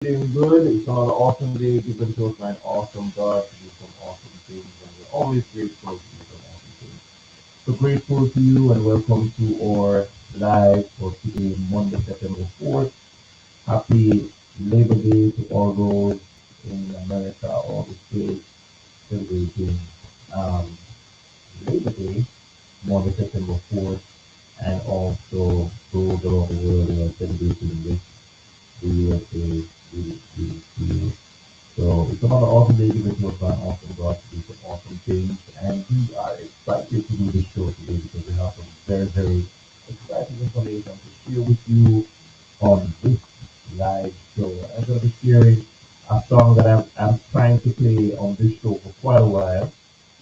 doing good. It's another awesome day given to us by an awesome God to do some awesome things, and we're always grateful to do some awesome things. So grateful to you and welcome to our live for today, Monday, September 4th. Happy Labor Day to all those in America, all the states celebrating um, Labor Day, Monday, September 4th, and also those around the world who are celebrating this, the USA, the So it's another awesome day given to us by an awesome God to do some awesome things. And we are excited to do this show today because we have some very, very exciting information to share with you on this live show. I'm going to be sharing a song that I'm trying to play on this show for quite a while.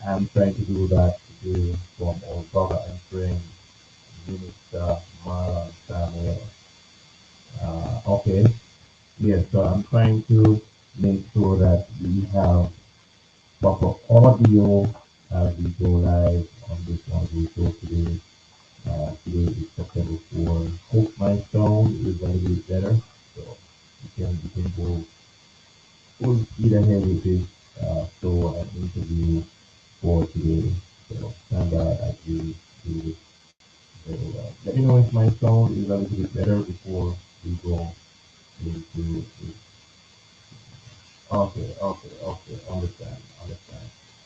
I'm trying to do that today from our brother and friend, Minister Marlon Samuel. Okay, yes, so I'm trying to make sure that we have proper audio as we go live on this one we show today. Today is September 4. Hope my sound is going to be better. So you can go full speed ahead with this show and interview for today. So stand by as we do this very well. Let me know if my sound is a little bit better before we go into it. Okay. Understand.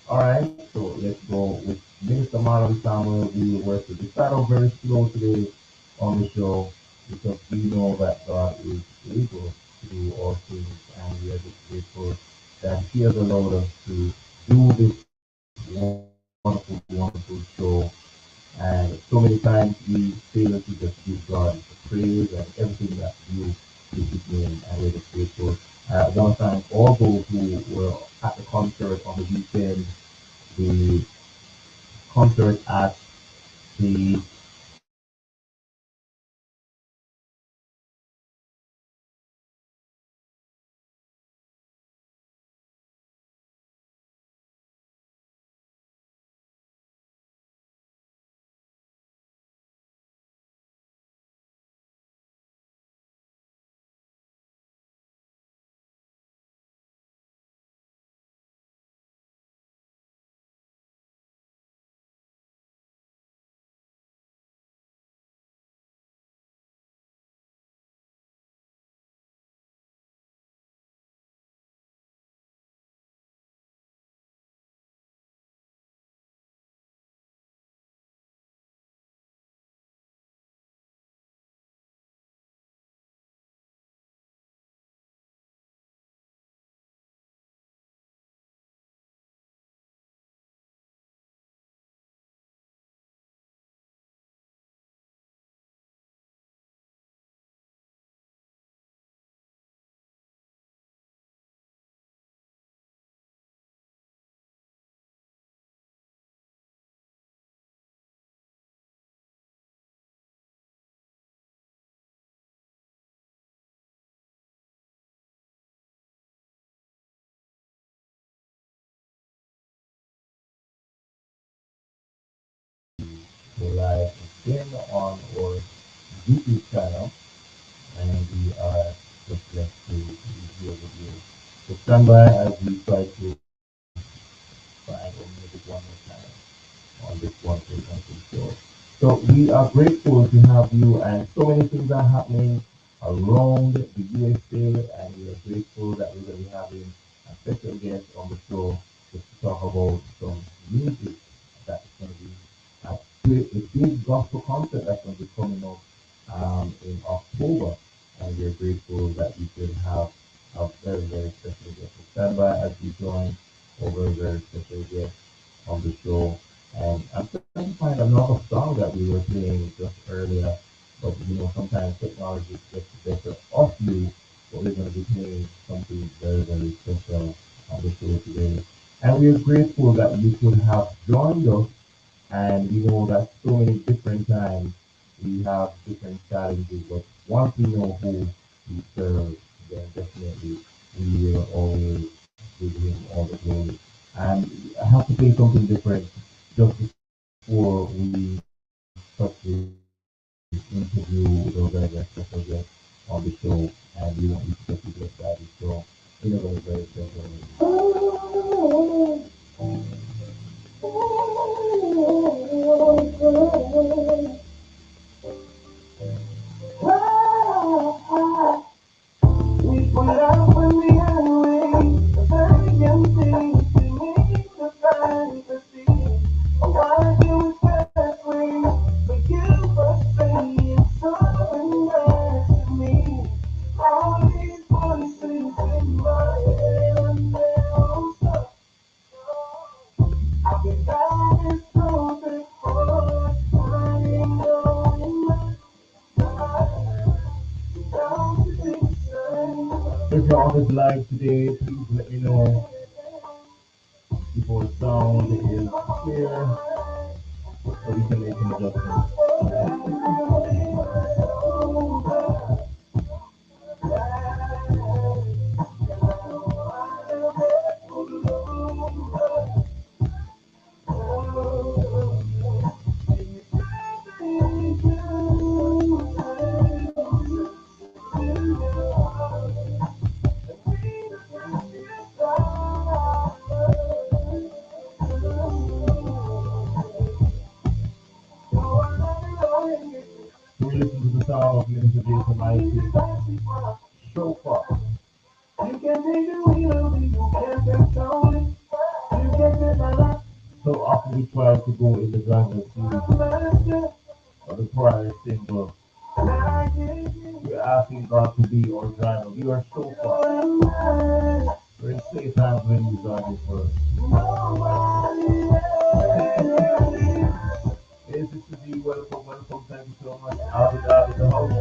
All right, so let's go with Minister Marlon Samuel. We will work with. We start off very slow today on the show because we know that God is able to do all things, and we are just grateful that He has allowed us to do this wonderful show. And so many times we fail to just give God the praise and everything that you give His name, and we're just grateful. I want to thank all those who were at the concert on the weekend, the concert at the live stream on our YouTube channel, and we are just blessed to be here with you. So stand by as we try to find our music one more time on this wonderful show. So we are grateful to have you, and so many things are happening around the USA, and we are grateful that we're going to be having a special guest on the show just to talk about some music that's going to be a big gospel concert that's going to be coming up in October, and we're grateful that we could have a very, very special guest. So stand by as we join our very, very special guest on the show. And I'm trying to find another song that we were playing just earlier, but sometimes technology gets the better of you. But we're going to be playing something very, very special on the show today. And we're grateful that you could have joined us. And we know that so many different times we have different challenges, but once we know who we serve, then definitely we will always give him all the glory. And I have to say something different just before we start the interview with our very special guest. on the show, and we want you to get to get that show in a very, very special way. We put up when we had away, the very empty, we need to fantasy. Why do it that way? Forgive us, saying something back to me. All these voices in my head and their own stuff. I've been down and through before, I ain't going back. If you're on this live today, please let me know before the sound is clear so we can make some adjustments. So we listen to the sound of Minister Jason Mighty so far. You can take the wheel, you can't control it. You can take my life. So often we try to go in the driver's seat of the prior single. We're asking God to be our driver. We are so far. We're in safe hands when He's driving for us. Hey, Sister D, welcome, welcome. Thank you so much. I'll be out in the house.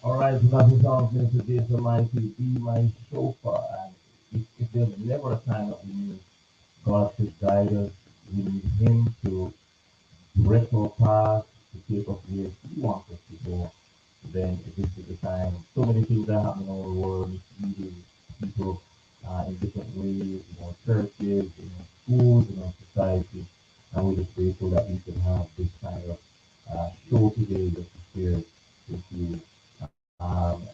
Alright, so that's the song Minister Jason Mighty, Be My Chauffeur. And if there's never a time that we need God to guide us, we need Him to direct our path, to take us where He wants us to go, then this is the time. So many things are happening in our world, misleading people in different ways, in our churches, in our schools, in our society. And we're just grateful that we can have this kind of show today just to share with you. Um,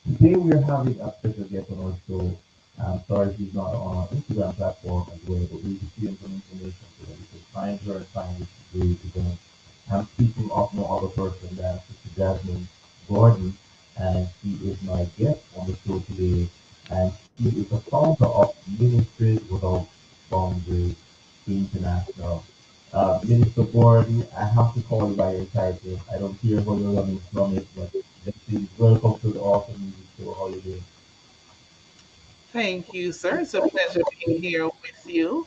Today we're having a special guest on our show. I'm sorry she's not on our Instagram platform as well, but we'll be sharing some information so that you can find her and find this great event. I'm speaking of no other person than Sister Jasmine Gordon, and she is my guest on the show today. And she is the founder of Ministries Without Boundaries International. Minister Gordon, I have to call you by your title. I don't care where you're running from it, but let's see. Welcome to the Awesome Music Show Holiday. Thank you, sir. It's a pleasure being here with you.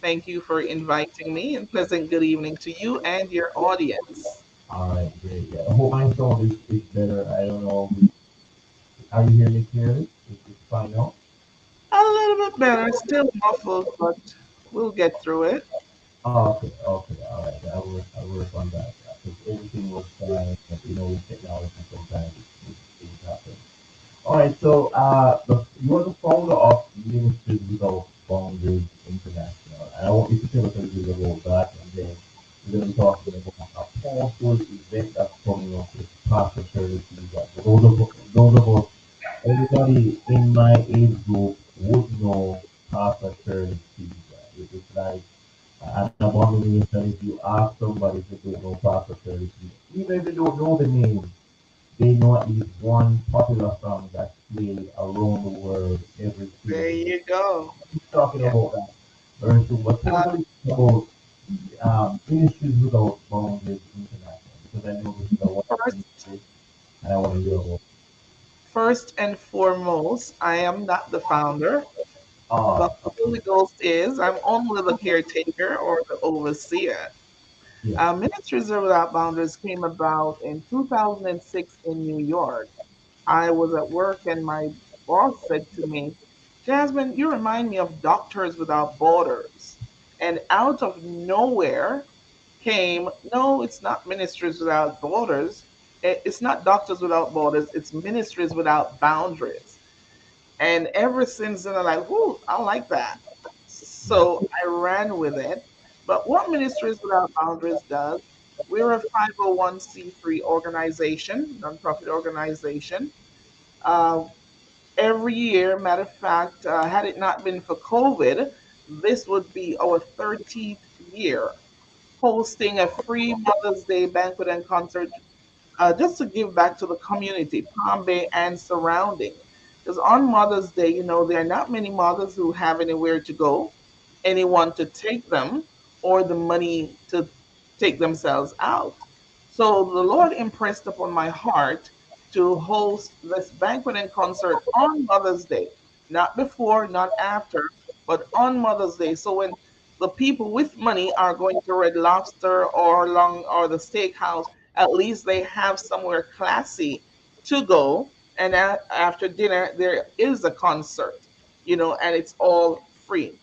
Thank you for inviting me, and pleasant good evening to you and your audience. All right, great. Yeah, I hope my sound is better. I don't know. Are you hearing me clearly? It's fine now? A little bit better, still muffled, but we'll get through it. Oh, okay, okay, all right. I work on that. Because everything was fine, but with technology sometimes things happen. All right, so you are the founder of Ministries Without Boundaries International, and I want you to tell us a little bit about that, and then we're going to be talking about a powerful event that's coming up with Pastor Shirley Caesar. Those of us, everybody in my age group would know Pastor Shirley Caesar. It's like an abomination if you ask somebody if they don't know Pastor Shirley Caesar, even if they don't know the name. They know at least one popular song that's played around the world every There season. you go. Talking Yeah. about that very soon, but tell Uh, us a little bit about Ministries Without Boundaries International, because I know this is a wonderful first, ministry and I want to hear about. first and foremost, I am not the founder. The Holy Okay, Ghost is. I'm only the caretaker or the overseer. yeah, Ministries Without Boundaries came about in 2006 in New York. I was at work and my boss said to me, Jasmine, you remind me of Doctors Without Borders. And out of nowhere came, no, it's not Ministries Without Borders. It's not Doctors Without Borders. It's Ministries Without Boundaries. And ever since then, I'm like, whoo, I like that. yeah, So I ran with it. But what Ministries Without Boundaries does, we're a 501c3 organization, nonprofit organization. Uh, every year, matter of fact, had it not been for COVID, this would be our 30th year hosting a free Mother's Day banquet and concert just to give back to the community, Palm Bay and surrounding. Because on Mother's Day, there are not many mothers who have anywhere to go, anyone to take them, or the money to take themselves out. So the Lord impressed upon my heart to host this banquet and concert on Mother's Day, not before, not after, but on Mother's Day. So when the people with money are going to Red Lobster or Long or the steakhouse, at least they have somewhere classy to go. And after dinner, there is a concert, and it's all free.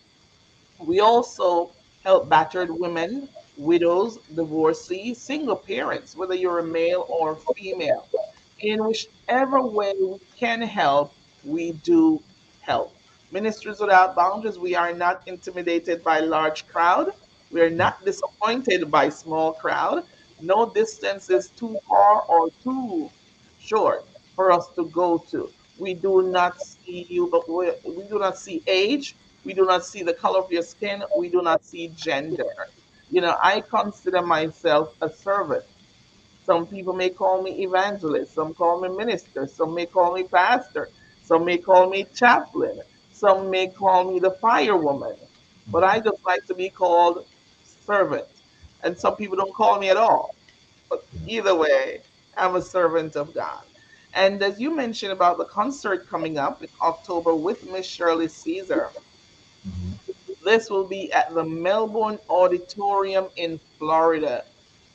We also help battered women, widows, divorcees, single parents, whether you're a male or female. In whichever way we can help, we do help. Ministries Without Boundaries, we are not intimidated by large crowd. We are yeah, not disappointed by small crowd. No distance is too far or too short for us to go to. We do not see you, but we do not see age. We do not see the color of your skin. We do not see gender. I consider myself a servant. Some people may call me evangelist, some call me minister, some may call me pastor, some may call me chaplain, some may call me the firewoman. But I just like to be called servant. And some people don't call me at all. But yeah. either way, I'm a servant of God. And as you mentioned about the concert coming up in October with Miss Shirley Caesar, Mm-hmm. this will be at the Melbourne Auditorium in Florida.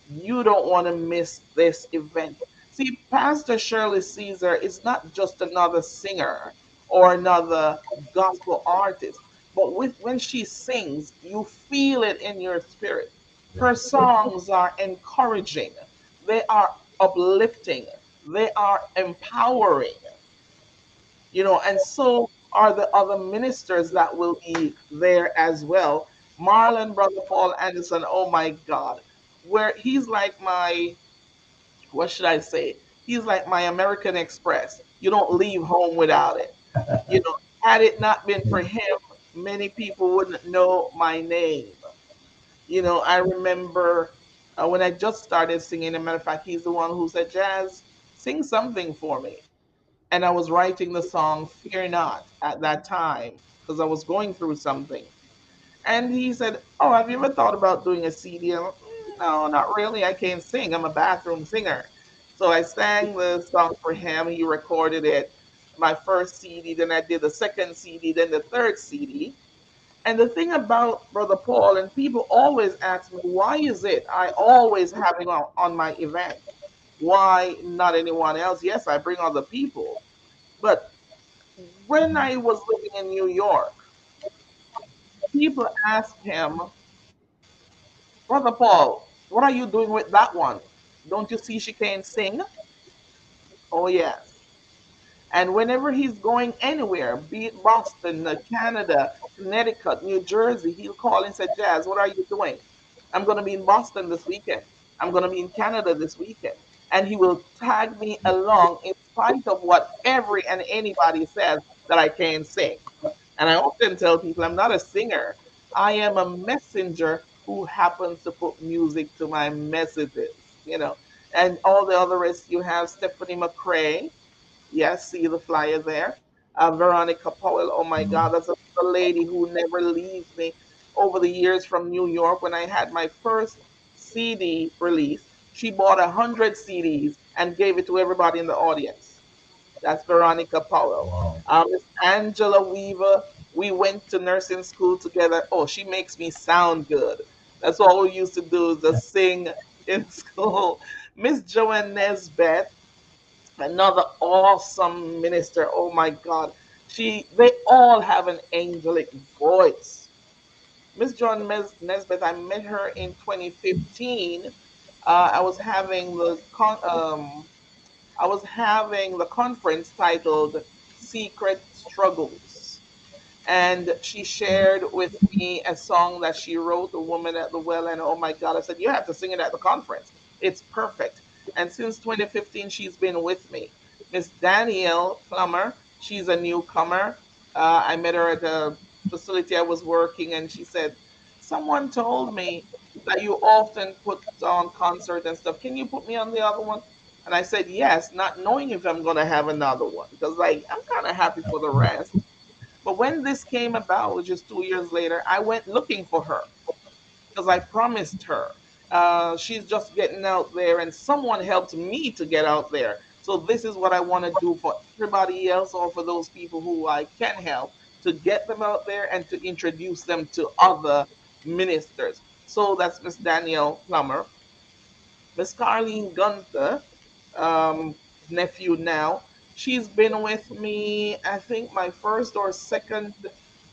You don't want to miss this event. See, Pastor Shirley Caesar is not just another singer or another gospel artist, but when she sings, you feel it in your spirit. Yeah. Her songs are encouraging, they are uplifting, they are empowering, and so are the other ministers that will be there as well. Marlon, Brother Paul Anderson, oh my God, where he's like what should I say? He's like my American Express. You don't leave home without it. Had it not been for him, many people wouldn't know my name. I remember when I just started singing. As a matter of fact, he's the one who said, Jazz, sing something for me. And I was writing the song Fear Not at that time because I was going through something. And he said, Oh, have you ever thought about doing a CD? I'm like, No, not really. I can't sing. I'm a bathroom singer. So I sang the song for him. He recorded it, my first CD. Then I did the second CD, then the third CD. And the thing about Brother Paul, and people always ask me, why is it I always have him on my event? Why not anyone else? Yes, I bring other people. But when I was living in New York, people asked him, Brother Paul, what are you doing with that one? Don't you see she can't sing? Oh, yes. And whenever he's going anywhere, be it Boston, Canada, Connecticut, New Jersey, he'll call and say, Jazz, what are you doing? I'm going to be in Boston this weekend. I'm going to be in Canada this weekend. And he will tag me along in spite of what every and anybody says that I can't sing. And I often tell people I'm not a singer. I am a messenger who happens to put music to my messages. And all the other rest, you have Stephanie McCrae. Yes, see the flyer there. Veronica Powell. Oh my Mhm. God, that's a lady who never leaves me. Over the years from New York, when I had my first CD release, she bought 100 CDs and gave it to everybody in the audience. That's Veronica Powell. Wow. Miss Angela Weaver, we went to nursing school together. Oh, she makes me sound good. That's all we used to do is just sing in school. Miss Joanne Nesbeth, another awesome minister. Oh my God. They all have an angelic voice. Miss Nesbeth, I met her in 2015. I was having the conference titled Secret Struggles. And she shared with me a song that she wrote, The Woman at the Well. And oh my God, I said, you have to sing it at the conference. It's perfect. And since 2015, she's been with me. Miss Danielle Plummer, she's a newcomer. I met her at a facility I was working, and she said, someone told me that you often put on concert and stuff. Can you put me on the other one? And I said, yes, not knowing if I'm going to have another one. Because, like, I'm kind of happy for the rest. But when this came about, which is 2 years later, I went looking for her because I promised her. She's just getting out there, and someone helped me to get out there. So this is what I want to do for everybody else, or for those people who I can help, to get them out there and to introduce them to other ministers. So that's Miss Danielle Plummer. Miss Carlene Gunther, um, nephew now. She's been with me, I think, my first or second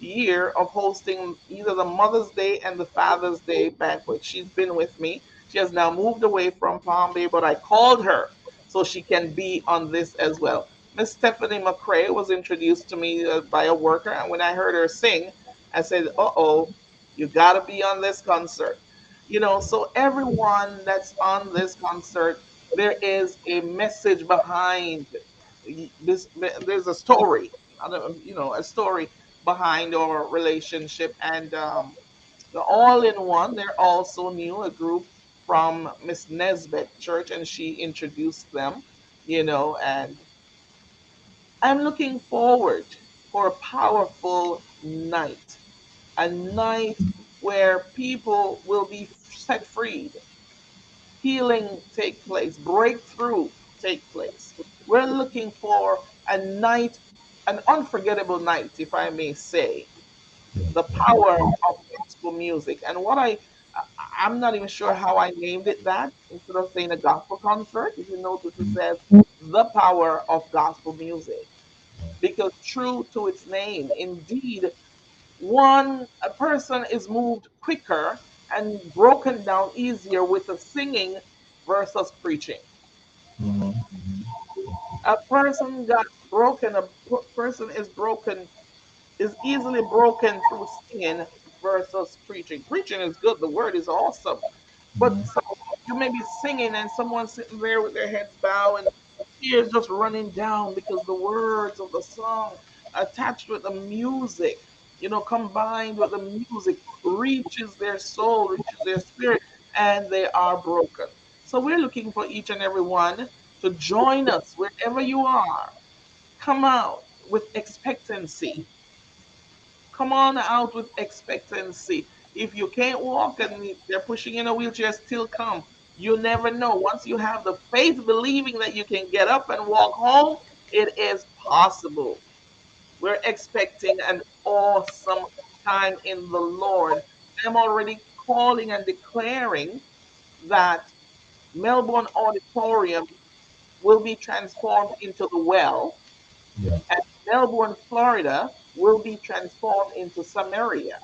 year of hosting either the Mother's Day and the Father's Day banquet. She's been with me. She has now moved away from Palm Bay, but I called her so she can be on this as well. Miss Stephanie McCrae was introduced to me by a worker, and when I heard her sing, I said, "Uh oh, you got to be on this concert." So everyone that's on this concert, there is a message behind this. There's a story, a story behind our relationship. And the all in one, they're also new, a group from Miss Nesbeth Church, and she introduced them. And I'm looking forward for a powerful night, a night where people will be set free, healing take place, breakthrough take place. We're looking for a night, an unforgettable night, if I may say, Yeah. the Yeah. power of gospel music. And I'm not even sure how I named it that. Instead of saying a gospel concert, if you notice, it Mhm. says the power of gospel music. Because true to its name, indeed, a person is moved quicker and broken down easier with the singing versus preaching. Mhm. Mhm. A person got broken, person is easily broken through singing versus preaching. Preaching is good, the word is awesome. But Mhm. you may be singing and someone's sitting there with their heads bowed and tears just running down because the words of the song attached with the music, combined with the music, reaches their soul, reaches their spirit, and they are broken. So we're looking for each and every one to join us wherever you are. Come out with expectancy. Come on out with expectancy. If you can't walk and they're pushing in a wheelchair, still come. You never know. Once you have the faith believing that you can get up and walk home, it is possible. We're expecting an awesome time in the Lord. I'm already calling and declaring that Melbourne Auditorium will be transformed into the well, Yeah. and Melbourne, Florida will be transformed into Samaria.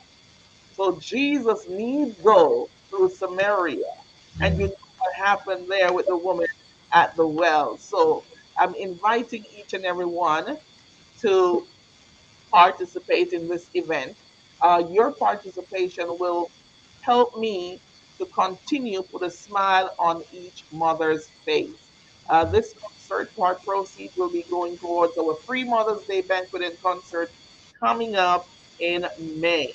So Jesus needs go through Samaria. And Yeah. you know what happened there with the woman at the well. So I'm inviting each and every one to participate in this event. Your participation will help me to continue put a smile on each mother's face. This concert part proceeds will be going towards our free Mother's Day banquet and concert coming up in May.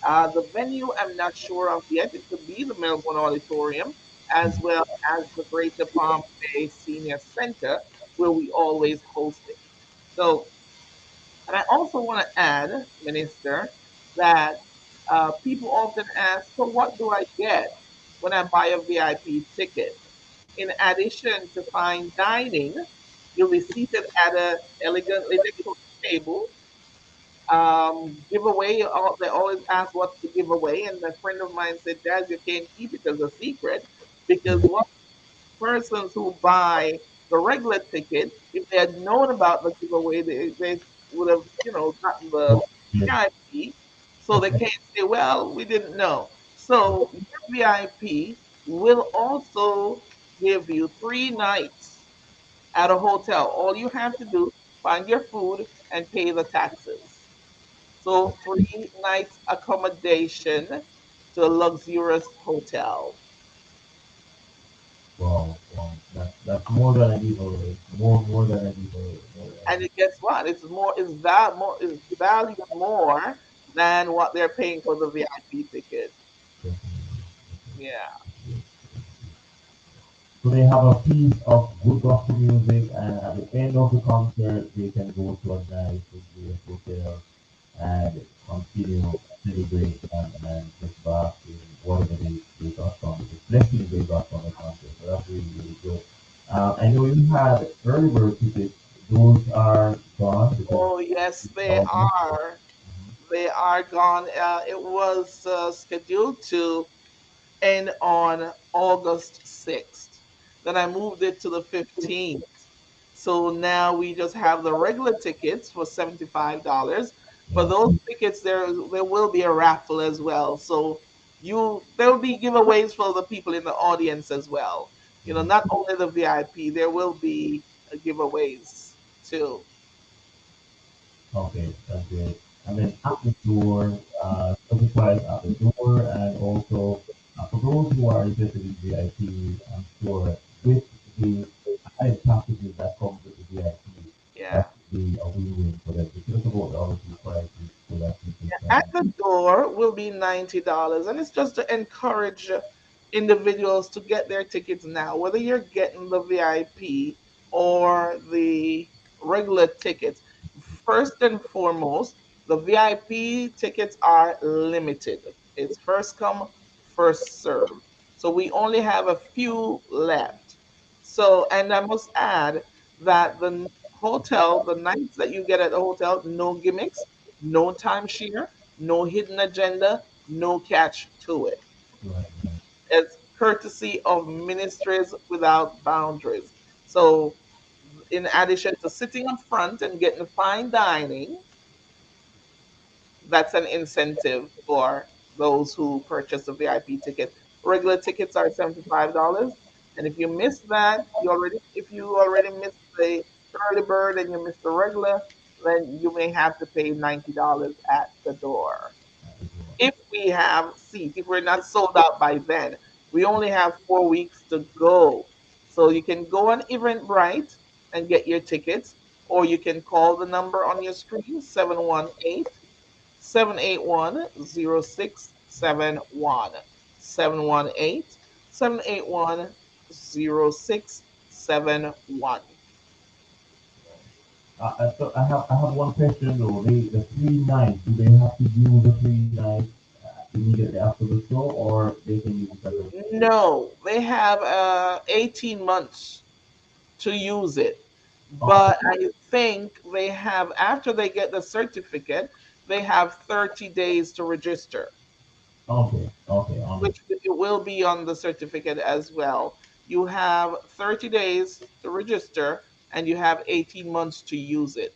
The venue I'm not sure of yet. It could be the Melbourne Auditorium as well as the Greater Palm Bay Senior Center where we always host it. So and I also want to add, Minister, that people often ask, so what do I get when I buy a VIP ticket? In addition to fine dining, you'll be seated at an elegantly decorated table. Giveaway, they always ask what's the giveaway, and a friend of mine said, Dad, you can't keep it as a secret because Yeah. what persons who buy the regular ticket, if they had known about the giveaway, they would have, gotten the So, yeah. VIP. So they Okay. can't say, well, we didn't know. So your VIP will also give you 3 nights at a hotel. All you have to do, find your food and pay the taxes. So 3 nights accommodation to a luxurious hotel. Wow. That's more than I need already. More than I need already. More than I And need. guess what? It's valued more than what they're paying for the VIP ticket. Definitely. Yeah. So they have a piece of good gospel music, and at the end of the concert, they can go to a nice luxurious hotel and continue celebrate and just bask in whatever they got from the blessings they got from the concert. So that's really good. I know you had early bird tickets; those are gone because Oh, yes, it's they August. are. They are gone. It was scheduled to end on August 6th. Then I moved it to the 15th. So now we just have the regular tickets for $75. For Yeah. those tickets, there will be a raffle as well. So there will be giveaways for the people in the audience as well. Not only the VIP, there will be giveaways too. Okay, that's great. And then at the door, certified at the door, and also for those who are interested in VIP, I'm sure with the high packages that come with the VIP, Yeah. that would be a win-win for them. It's just about the other two prices so that people At can. the door will be $90, and it's just to encourage individuals to get their tickets now, whether you're getting the VIP or the regular tickets. First and foremost, the VIP tickets are limited. It's first come, first serve. So we only have a few left. So, and I must add that the hotel, the nights that you get at the hotel, no gimmicks, no timeshare, no hidden agenda, no catch to it. Right, right. It's courtesy of Ministries Without Boundaries. So, in addition to sitting up front and getting fine dining, that's an incentive for those who purchase a VIP ticket. Regular tickets are $75. And if you miss that, if you already missed the early bird and you missed the regular, then you may have to pay $90 at the door. That is all. If we have seats, if we're not sold out by then, we only have 4 weeks to go. So you can go on Eventbrite and get your tickets, or you can call the number on your screen, 718-781-0671. 718-781-0671. I have one question though. The 3 nights, do they have to use the 3 nights immediately after the show, or they can use it as a No, they have 18 months to use it. okay, But I think they have, after they get the certificate, they have 30 days to register, okay, which understood. it will be on the certificate as well. You have 30 days to register and you have 18 months to use it.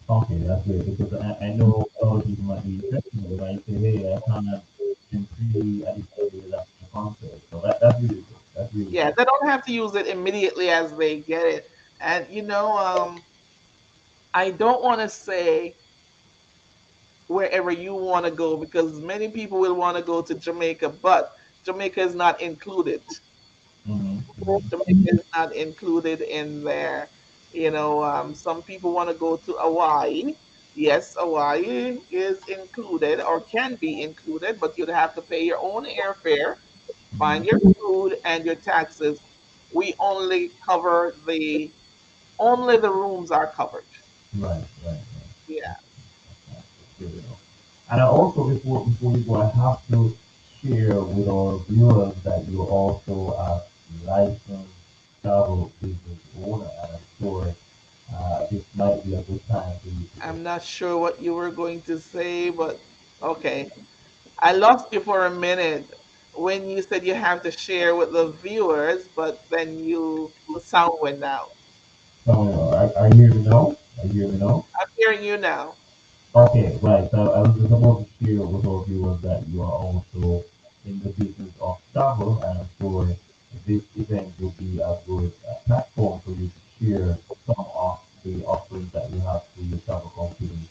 Okay, that's great because I know a lot of people might be interested, but they might say, hey, I can't in 3 additional days after the concert. So that's really good. That's really Yeah, good. they don't have to use it immediately as they get it. And I don't want to say wherever you want to go because many people will want to go to Jamaica, but Jamaica is not included. Mm-hmm. Mm-hmm. Jamaica is not included in there. Some people want to go to Hawaii. Yes, Hawaii is included or can be included, but you'd have to pay your own airfare, find your Mm-hmm. food and your taxes. We only the rooms are covered. Right, right, right. Yeah. That's good enough. And I also, before we go, I have to share with our viewers that you're also a licensed travel business owner, and I'm sure this might be a good time for you to I'm not sure what you were going to say, but okay. I lost you for a minute when you said you have to share with the viewers, but then the sound went out. tell me. Are you hear me now? Are you hear me now? I'm hearing you now. Okay, right. So I was just about to share with our viewers that you are also in the business of travel, and I'm sure this event will be a good platform for you to share some of the offerings that you have through your travel company.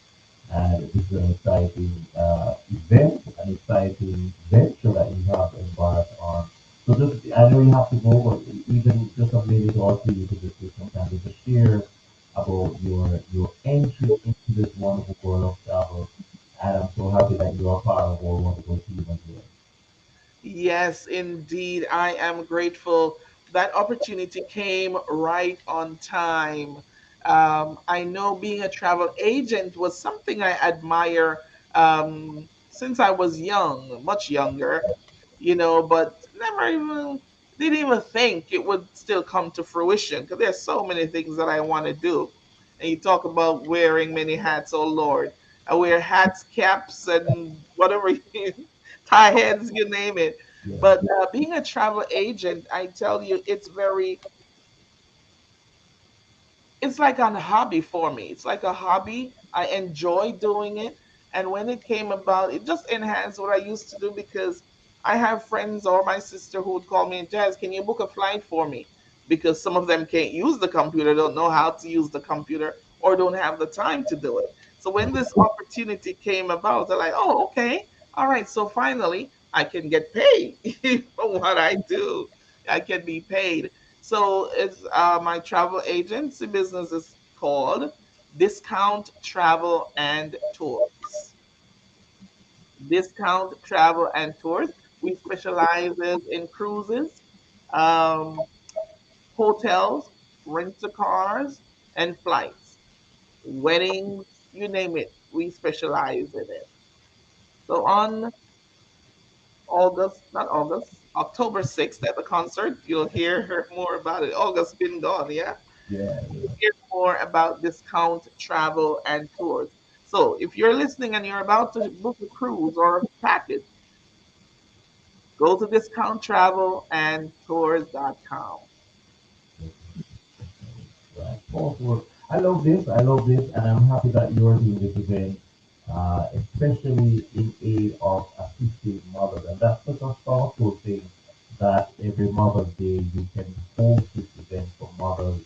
And this is an exciting event, an exciting venture that you have embarked on. So just, I know you have to go, but even just a minute or two, you could just take some time to just share about your entry into this wonderful world of travel. And I'm so happy that you are part of our wonderful team as well. Yes, indeed. I am grateful. That opportunity came right on time. I know being a travel agent was something I admire since I was young, much younger, but never even didn't even think it would still come to fruition because there's so many things that I want to do. And you talk about wearing many hats, oh Lord. I wear hats, caps, and whatever tie heads, you name it. Yeah, But being a travel agent, I tell you, it's like a hobby for me. It's like a hobby. I enjoy doing it. And when it came about, it just enhanced what I used to do because I have friends or my sister who would call me, Jazz, can you book a flight for me? Because some of them can't use the computer, don't know how to use the computer, or don't have the time to do it. So when this opportunity came about, they're like, oh, okay. All right. So finally, I can get paid for what I do. I can be paid. So it's my travel agency business is called Discount Travel and Tours. Discount Travel and Tours. We specialize in cruises, um, hotels, rental cars, and flights, weddings, you name it. We specialize in it. So on not August, October 6th at the concert, you'll hear more about it. August been gone, yeah? yeah, You'll yeah. hear more about discount travel and tours. So if you're listening and you're about to book a cruise or a package, go to discounttravelandtours.com. Right. Awesome. I love this. I love this, and I'm happy that you're doing this event, especially in aid of assisting mothers. And that's such a powerful thing that every Mother's Day you can host this event for mothers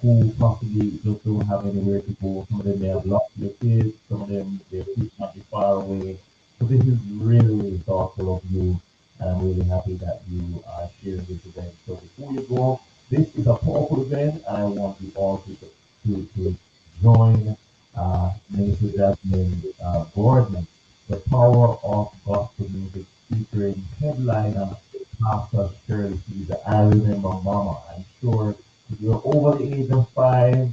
who possibly just don't have anywhere to go. Some of them may have lost their kids. Some of them their kids might be far away. So this is really, really thoughtful of you, and I'm really happy that you are sharing this event. So before you go, this is a powerful event, and I want you all to join Minister Jasmine Gordon, the power of gospel music featuring headliner Pastor Shirley Caesar. I remember Mama. I'm sure if you're over the age of 5,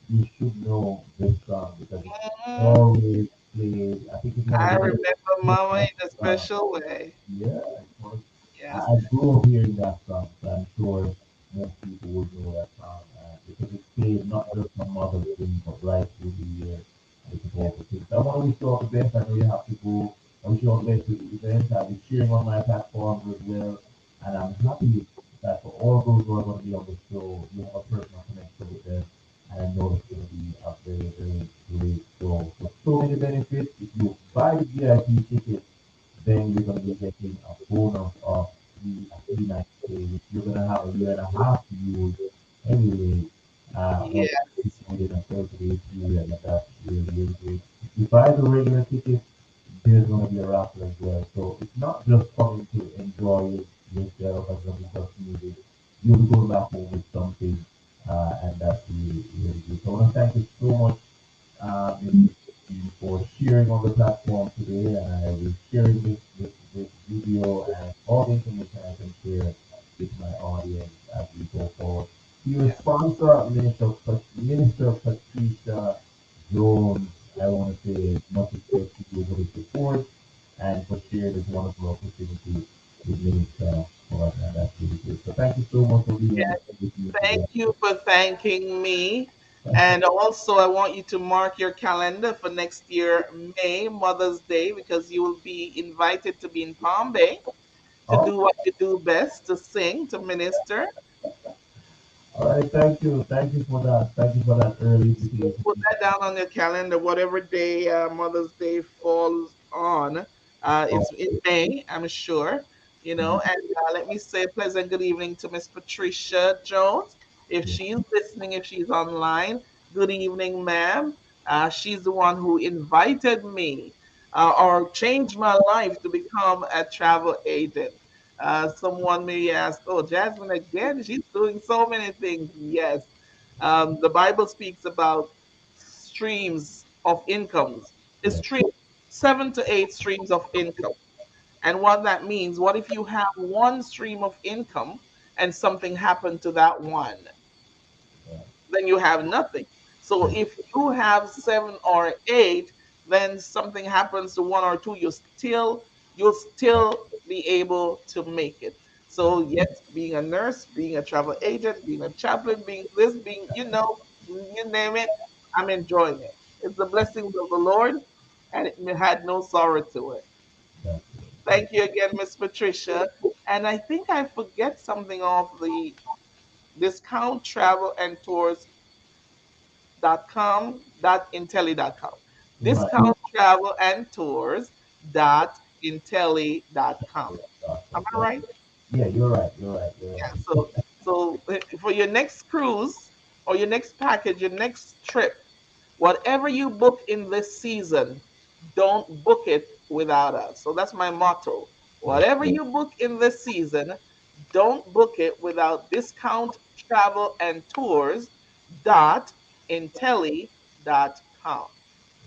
you should know this song because it's Mhm. always played. I think it's one of I the remember most Mama in a songs. special way. Yeah, it was. Yes. I grew up hearing that song, so I'm sure most people would know that song because it's played not just on Mother's Day, but right through the year. And it's a powerful thing. So I want to wish you all the best. I know you have to go. I wish you all the best with the event. I'll be sharing on my platforms as well. And I'm happy that for all those who are going to be on the show, you have a personal connection with them. And I know it's going to be a very, very great show. So many benefits. If you buy the VIP ticket, then you're going to be getting a bonus of a free night stay, which you're going to have a year and a half to use anyway. What Yeah, we did on Thursday period, and that's really, really great. If you buy the regular ticket, there's going to be a raffle as well. So it's not just coming to enjoy it yourself as long as just music. You'll be going back home with something, and that's really, really good. So I want to thank you so much, Mr. Steve, for sharing on the platform today, and I will sharing this video and all the information I can share with my audience as we go forward. To your yeah, sponsor, Minister Patricia Jones, I want to say much respect to you for the support and for sharing this wonderful opportunity with Minister for us, and that's really good. So thank you so much for being on the yeah. show with me Thank today. you for thanking me. And also, I want you to mark your calendar for next year, May, Mother's Day, because you will be invited to be in Palm Bay to Oh, do what you do best, to sing, to minister. all right, thank you. Thank you for that. Thank you for that early So invitation. put that down on your calendar, whatever day Mother's Day falls on. Oh, It's in May, I'm sure. You know, mhm, and let me say a pleasant good evening to Miss Patricia Jones. If yeah, she's listening, if she's online, good evening, ma'am. She's the one who invited me or changed my life to become a travel agent. Someone may ask, oh, Jasmine, again, she's doing so many things. Yes, the Bible speaks about streams of incomes. It's yeah, three, 7 to 8 streams of income. And what that means, what if you have one stream of income and something happened to that one? yeah, Then you have nothing. So yeah, if you have 7 or 8, then something happens to one or two, you'll still be able to make it. So yes, being a nurse, being a travel agent, being a chaplain, being this, being you name it, I'm enjoying it. It's the blessings of the Lord, and it had no sorrow to it. yeah. Thank you again, Miss Patricia. And I think I forget something of the discount travel and tours .com.intelli.com. Right. Discount travel and tours .intelli.com. Am I Yeah, right? yeah, you're right. You're right. You're Yeah. right. So for your next cruise or your next package, your next trip, whatever you book in this season, don't book it without us. So that's my motto. Yeah, Whatever you book in this season, don't book it without discount travel and tours dot intelli dot com.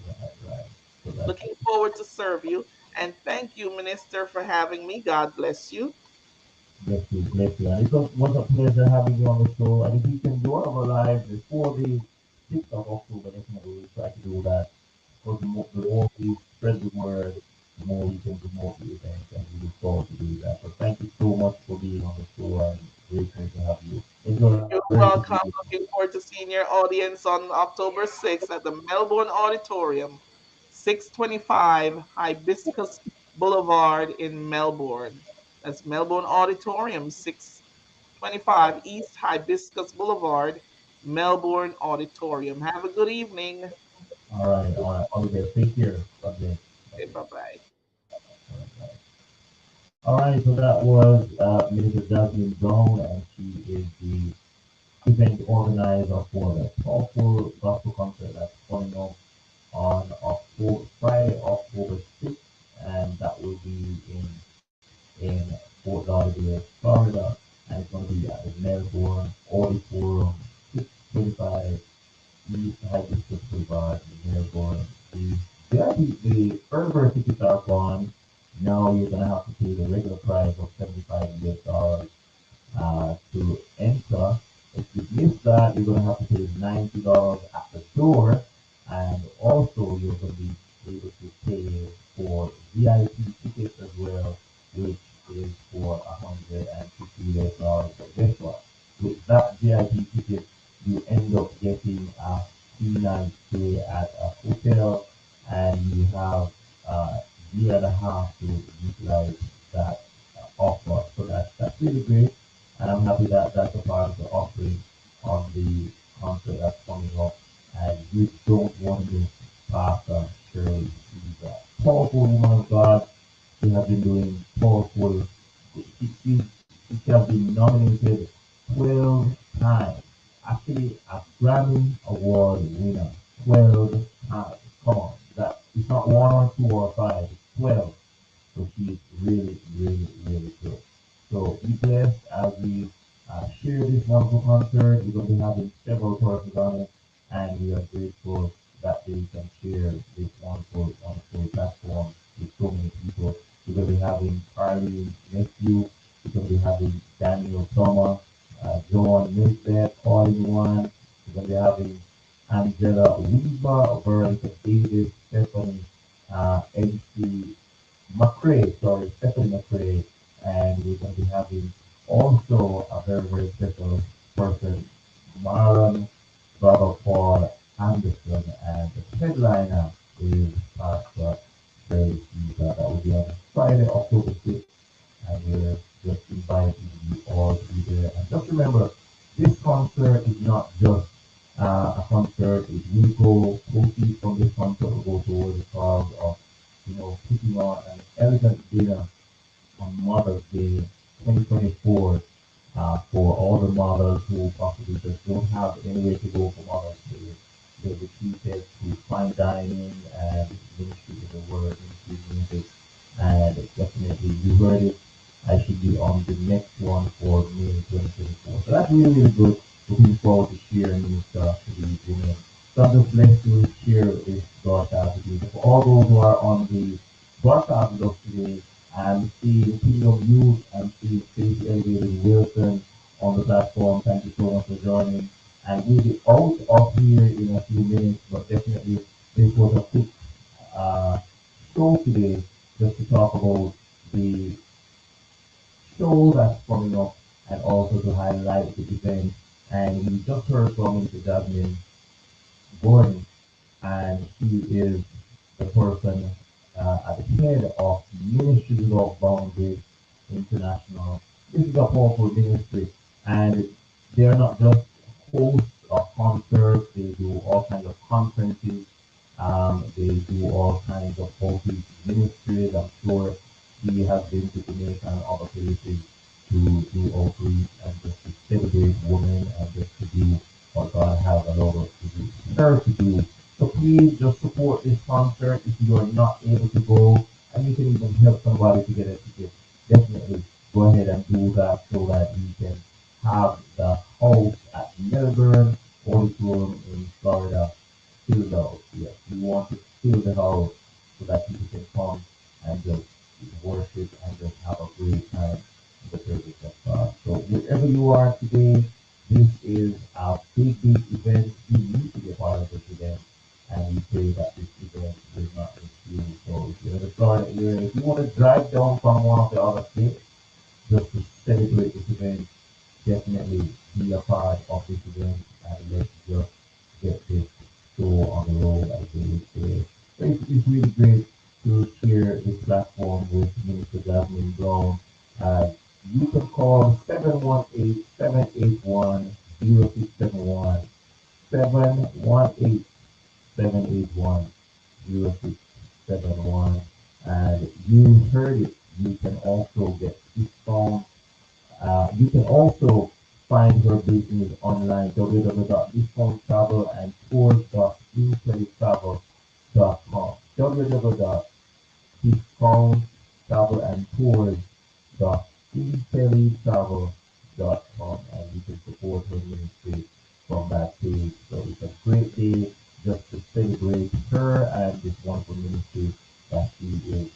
right, right. So that's Looking forward to serve you, and thank you, Minister, for having me. God bless you. bless you, bless you. And it was a pleasure having you on the show. And if you can do our live before the 6th of October, definitely we'll try to do that. Because the more we spread the word, the more we can promote the event, and we look forward to doing that. So thank you so much for being on the show, and grateful to have you. Enjoy the You're rest of the welcome. day. Looking forward to seeing your audience on October 6th at the Melbourne Auditorium, 625 Hibiscus Boulevard in Melbourne. That's Melbourne Auditorium, 625 East Hibiscus Boulevard, Melbourne Auditorium. Have a good evening. All right, all right. All the best. Take care. God bless. God Okay, bless. bye bye. All right, bye. All right, so that was Minister Jasmine Brown, and she is the event organizer for the powerful gospel concert that's coming up on Friday, October 6th, and that will be in Fort Lauderdale, Florida, and it's going to be at the Melbourne Auditorium, 625 East Hibiscus Boulevard in Melbourne. The early tickets are gone. Now you're going to have to pay the regular price of $75 to enter. If you miss that, you're going to have to pay $90 at the door, and also you're going to be able to pay for VIP tickets as well, which is for $150. But guess what? With that VIP ticket, you end up getting a 3 night stay at a hotel, and you have a year and a half to utilize that offer. So that's really great, and I'm happy that that's a part of the offering on the concert that's coming up. And you don't want to miss Pastor Shirley. She's a powerful woman of God. She has been doing powerful. She has been nominated 12 times actually a Grammy Award winner. 12 times. Come on. That it's not one or two or five, it's 12. So she's really, really, really good. So be blessed as we share this wonderful concert. We're going to be having several persons on it, and we are grateful that we can share this wonderful, wonderful platform with so many people. We're going to be having Carly Nephew. We're going to be having Daniel Summer, John Milbeth, all in one. We're going to be having Angela Weaver, Veronica Davis, Stephanie, MC McCrae, sorry, Stephanie McCrae, and we're going to be having also a very, very special person, Marlon Brother Paul Anderson, and the headliner is Pastor Dayle. That will be on Friday, October 6th, and we're just inviting you all to be there. And just remember, this concert is not just a concert. It will go, proceeds from this concert will go towards the cause of, putting on an elegant dinner on Mother's Day 2024 for all the mothers who possibly just don't have anywhere to go for Mother's Day. They'll be treated to fine dining and ministry in the word, ministry music, and definitely you heard it. I should be on the next one for May 2024. So that's really, really good. Looking forward to sharing this to these women. So I'm just blessed to share this broadcast with you. For all those who are on the broadcast with us today, I'm seeing Kingdom Youth, I'm seeing Stacey Elevated Wilson on the platform. Thank you so much for joining. And we'll be out of here in a few minutes, but definitely this was a quick uh, show today just to talk about the show that's coming up and also to highlight the event. And we just heard from Mr. Jasmine Gordon, and she is the person at the head of Ministries without Boundaries International. This is a powerful ministry, and they're not just hosts of concerts, they do all kinds of conferences, they do all kinds of outreach ministries. I'm sure he has been to Jamaica and other places to do outreach and just to celebrate women and just to do what God has allowed us to do. Her to do. So please just support this concert if you are not able to go, and you can even help somebody to get a ticket. Definitely go ahead and do that so that we can have the house at Melbourne Auditorium in Florida filled out. Yes, we want to fill the house so that people can come and just worship and just have a great time in the presence of God. So wherever you are today, this is a big, big event. You need to be a part of this event. And we pray that this event will not miss you. So if you're in the Florida area, if you want to drive down from one of the other states just to celebrate this event, definitely be a part of this event and let's just get this show on the road as they would say. So it's really great to share this platform with Minister Jasmine Brown. Uh, you can call 718-781-0671. 718-781-0671. And you heard it. You can also get discounts. You can also find her business online, www.discounttravelandtours.intelitravel.com. www.discounttravelandtours.intelitravel.com, and you can support her ministry from that page. So it's a great day just to celebrate her and this wonderful ministry that she is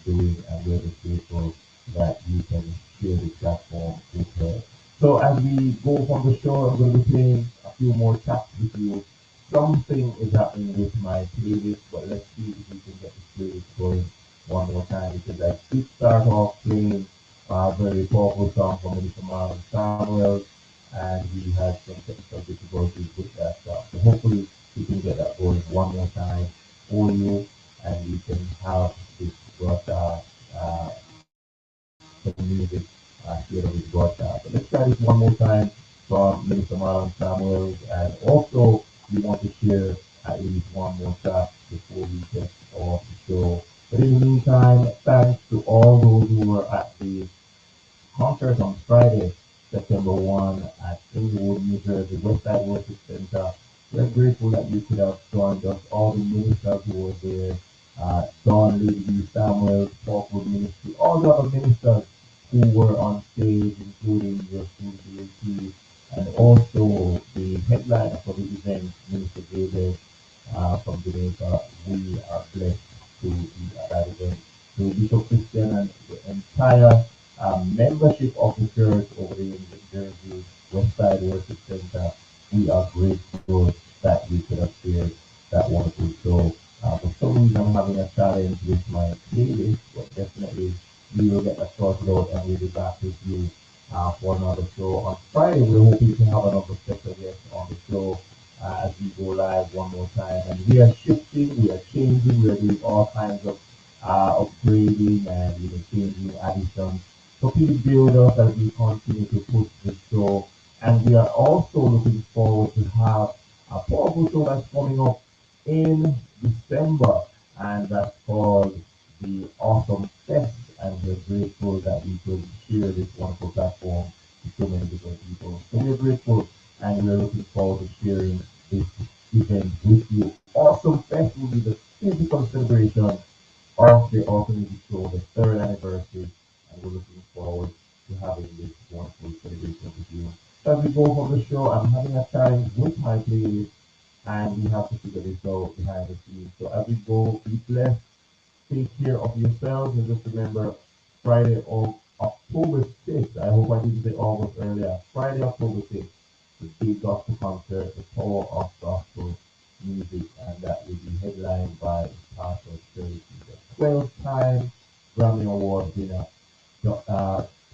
doing, and we're just grateful that you can share this platform with her. So as we go from the show, I'm going to be playing a few more tracks with you. Something is happening with my playlist, but let's see if we can get the playlist going one more time, because I did start off playing a very powerful song from Minister Marlon Samuel, and he had some technical difficulties with that song. So hopefully we can get that going one more time for you, and we can have this broadcast, some music here on this broadcast. So let's try this one more time from Minister Marlon Samuel, and also we want to share at least one more track before we get off the show. But in the meantime, thanks to all those who were at the concert on Friday. September 1 at Inglewood, New Jersey, Westside Worship Center. We're grateful that you could have joined us, all the ministers who were there, Don Lee, Samuel, Paul Ministry, all the other ministers who were on stage, including your school DAT, and also the headliner for the event, Minister Dayle from Jamaica. We are blessed to be at that event. To Bishop Christian and the entire membership of the church over there in the Jersey Westside Worship Center, we are grateful that we could have shared that wonderful show. For some reason, I'm having a challenge with my playlist, but definitely we will get that sorted out and we'll be back with you for another show. On Friday, we're hoping to have another special guest on the show as we go live one more time. And we are shifting, we are changing, we are doing all kinds of upgrading and changing additions. So please bear with us as we continue to push this show. And we are also looking forward to have a powerful show that's coming up in December, and that's called the Awesome Fest. And we're grateful that we could share this wonderful platform with so many different people. So we're grateful and we're looking forward to sharing this event with you. Awesome Fest will be the physical celebration of the Orphanage Show, the third anniversary, and we're looking forward to having this wonderful celebration with you. So as we go from the show, I'm having a time with my playlist, and we have to figure this out behind the scenes. So as we go, be blessed, take care of yourselves, and just remember Friday of October 6th. I hope I didn't say August earlier. Friday, October 6th, the big gospel concert, the power of gospel music, and that will be headlined by Pastor Shirley, the 12-time Grammy Award winner,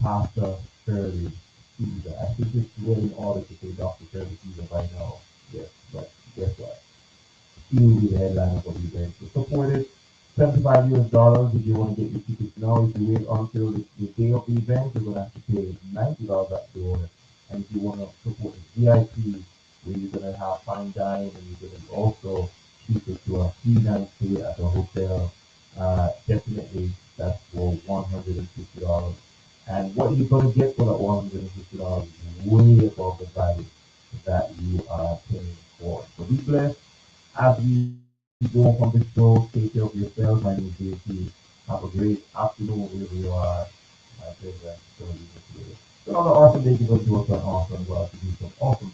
Pastor Shirley Caesar. I think it's well in order to say Dr. Shirley Caesar by now. Yes, but guess what? He will be the headliner for the event. So support it. $75 if you want to get your tickets now. If you wait until the day of the event, you're gonna have to pay $90 at the door. And if you want to support the VIP, where you're gonna have fine dining and you're gonna also treat it to a free night stay at a hotel, definitely that's for $150. And what you're gonna get for that $150 is way above the value that you are paying for. So be blessed as we go from the show. Take care of yourselves. My name is JP. Have a great afternoon wherever you are. My pleasure. So you can do it. So another awesome day to go to work on awesome. God to do some awesome